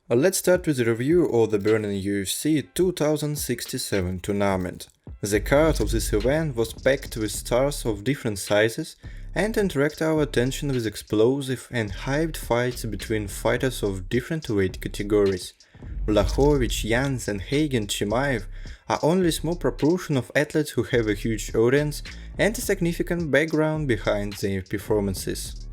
Let's start with a review of the burning UFC 2067 tournament. The card of this event was packed with stars of different sizes and attracted our attention with explosive and hyped fights between fighters of different weight categories. Blachowicz, Yan, Sandhagen, Chimaev are only a small proportion of athletes who have a huge audience and a significant background behind their performances.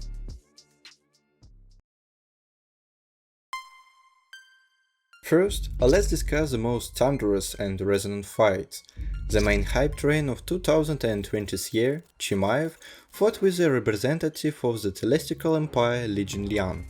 First, let's discuss the most thunderous and resonant fights. The main hype train of 2020's year, Chimaev, fought with a representative of the Celestial Empire, Legion Lian.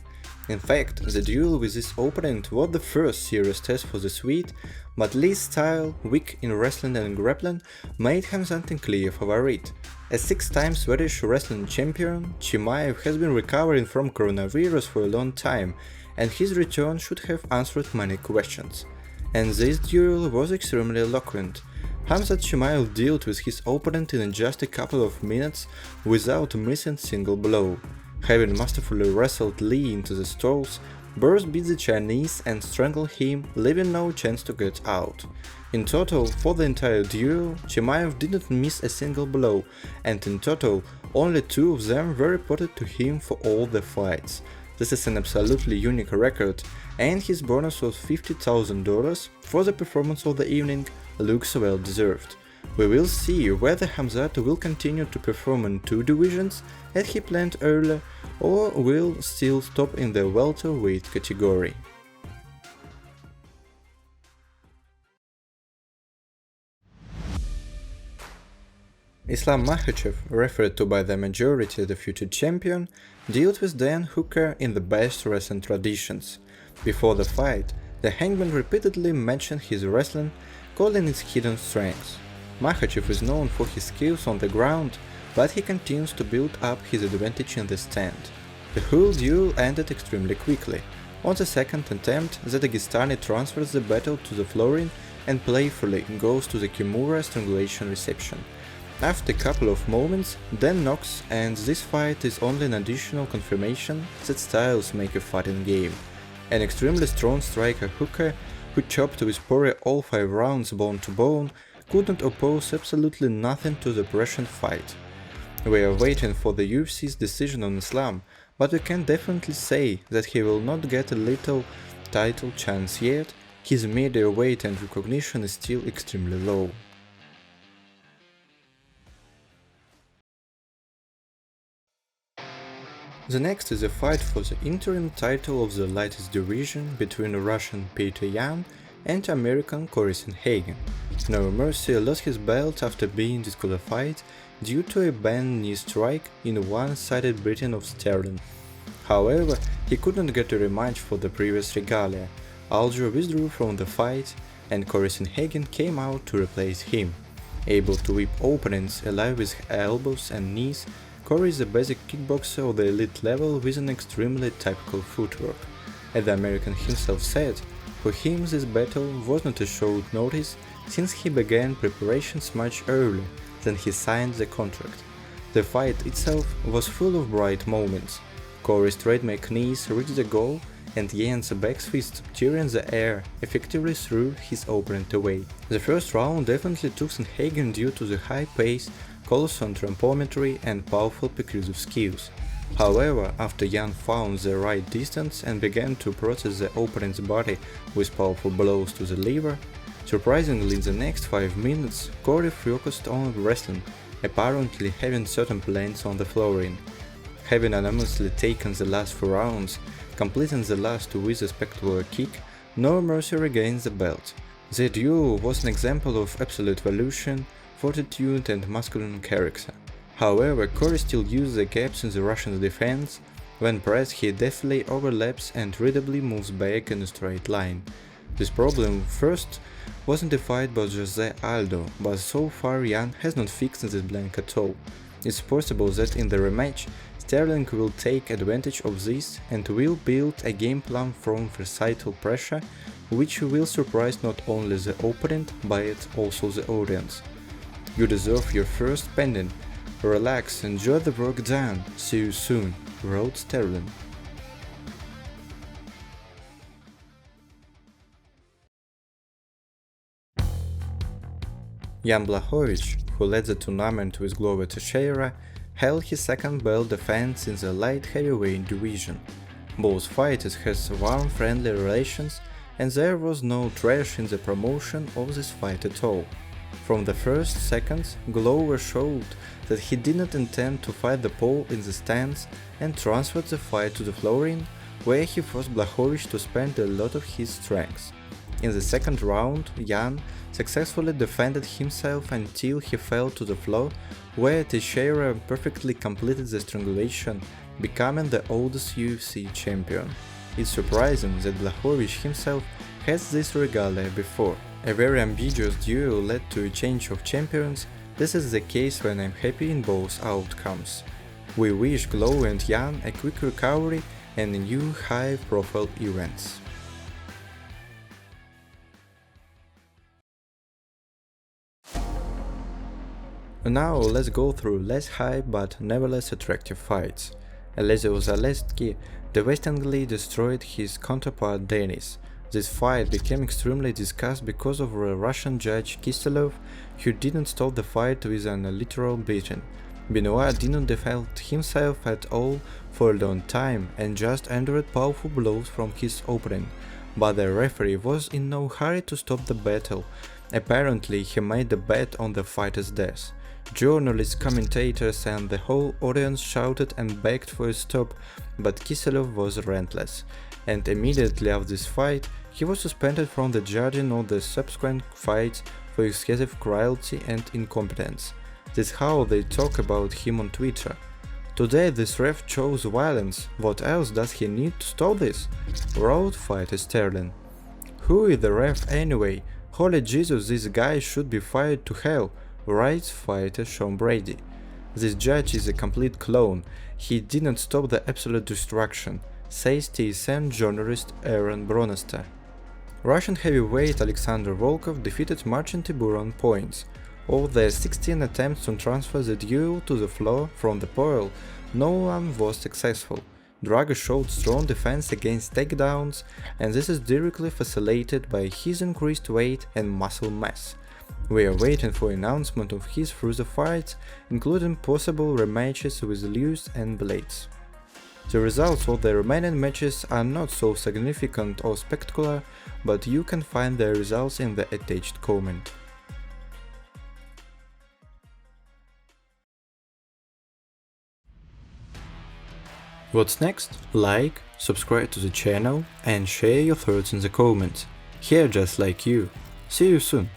In fact, the duel with this opponent was the first serious test for the Swede, but Li's style, weak in wrestling and grappling, made him something clear favorite. As 6-time Swedish wrestling champion, Chimaev has been recovering from coronavirus for a long time, and his return should have answered many questions. And this duel was extremely eloquent. Khamzat Chimaev dealt with his opponent in just a couple of minutes without missing a single blow. Having masterfully wrestled Li into the stalls, Burst beat the Chinese and strangled him, leaving no chance to get out. In total, for the entire duel, Chimaev didn't miss a single blow, and in total, only 2 of them were reported to him for all the fights. This is an absolutely unique record, and his bonus of $50,000 for the performance of the evening looks well deserved. We will see whether Khamzat will continue to perform in 2 divisions as he planned earlier, or will still stop in the welterweight category. Islam Makhachev, referred to by the majority as the future champion, dealt with Dan Hooker in the best wrestling traditions. Before the fight, the Hangman repeatedly mentioned his wrestling, calling its hidden strengths. Makhachev is known for his skills on the ground, but he continues to build up his advantage in the stand. The whole duel ended extremely quickly. On the second attempt, the Dagestani transfers the battle to the flooring and playfully goes to the Kimura strangulation reception. After a couple of moments, Dan knocks, and this fight is only an additional confirmation that styles make a fighting game. An extremely strong striker Hooker, who chopped with Poirier all 5 rounds bone to bone, couldn't oppose absolutely nothing to the Russian fight. We are waiting for the UFC's decision on Islam, but we can definitely say that he will not get a little title chance yet. His media weight and recognition is still extremely low. The next is a fight for the interim title of the lightest division between Russian Petr Yan and American Corey Sandhagen. No Mercy lost his belt after being disqualified due to a banned knee strike in a one-sided beating of Sterling. However, he couldn't get a rematch for the previous regalia. Aljo withdrew from the fight, and Corey Sandhagen came out to replace him. Able to whip opponents alive with elbows and knees, Corey is a basic kickboxer of the elite level with an extremely typical footwork. As the American himself said, for him this battle was not a short notice since he began preparations much earlier than he signed the contract. The fight itself was full of bright moments. Corey's trademark knees reached the goal, and Yan's back fist tearing the air effectively threw his opponent away. The first round definitely took Sandhagen due to the high pace, colossal trampometry and powerful percussive skills. However, after Yan found the right distance and began to process the opponent's body with powerful blows to the liver, surprisingly in the next 5 minutes Corey focused on wrestling, apparently having certain plans on the flooring. Having anonymously taken the last 4 rounds, completing the last with a spectacular kick, No Mercy regains the belt. The duel was an example of absolute evolution, fortitude and masculine character. However, Corey still used the gaps in the Russians' defense. When pressed, he deftly overlaps and readably moves back in a straight line. This problem first was identified by Jose Aldo, but so far Yan has not fixed this blank at all. It's possible that in the rematch, Sterling will take advantage of this and will build a game plan from versatile pressure, which will surprise not only the opponent but also the audience. You deserve your first pendant. Relax, enjoy the work done. See you soon, wrote Sterling. Jan Blachowicz, who led the tournament with Chimaev Teixeira, held his second belt defense in the light heavyweight division. Both fighters had warm friendly relations, and there was no trash in the promotion of this fight at all. From the first seconds, Glover showed that he did not intend to fight the Pole in the stands and transferred the fight to the flooring, where he forced Blachowicz to spend a lot of his strength. In the second round, Jan successfully defended himself until he fell to the floor, where Teixeira perfectly completed the strangulation, becoming the oldest UFC champion. It's surprising that Blachowicz himself has this regalia before. A very ambiguous duel led to a change of champions. This is the case when I'm happy in both outcomes. We wish Glover and Jan a quick recovery and new high-profile events. Now let's go through less high but nevertheless attractive fights. Alessio Zaleski devastatingly destroyed his counterpart Denis. This fight became extremely discussed because of a Russian judge Kiselev, who didn't stop the fight with an literal beating. Benoit didn't defend himself at all for a long time and just endured powerful blows from his opponent, but the referee was in no hurry to stop the battle. Apparently he made the bet on the fighter's death. Journalists, commentators and the whole audience shouted and begged for a stop, but Kiselev was relentless, and immediately after this fight he was suspended from the judging of the subsequent fights for excessive cruelty and incompetence. That's how they talk about him on Twitter. Today this ref chose violence, what else does he need to stop this? Wrote fighter Sterling. Who is the ref anyway? Holy Jesus, this guy should be fired to hell, writes fighter Sean Brady. This judge is a complete clone, he didn't stop the absolute destruction, says TSN journalist Aaron Bronester. Russian heavyweight Alexander Volkov defeated Marcin Tybura on points. Of the 16 attempts to transfer the duel to the floor from the pole, no one was successful. Drago showed strong defense against takedowns, and this is directly facilitated by his increased weight and muscle mass. We are waiting for announcement of his further fights, including possible rematches with Lewis and Blades. The results of the remaining matches are not so significant or spectacular, but you can find their results in the attached comment. What's next? Like, subscribe to the channel and share your thoughts in the comments. Here just like you. See you soon!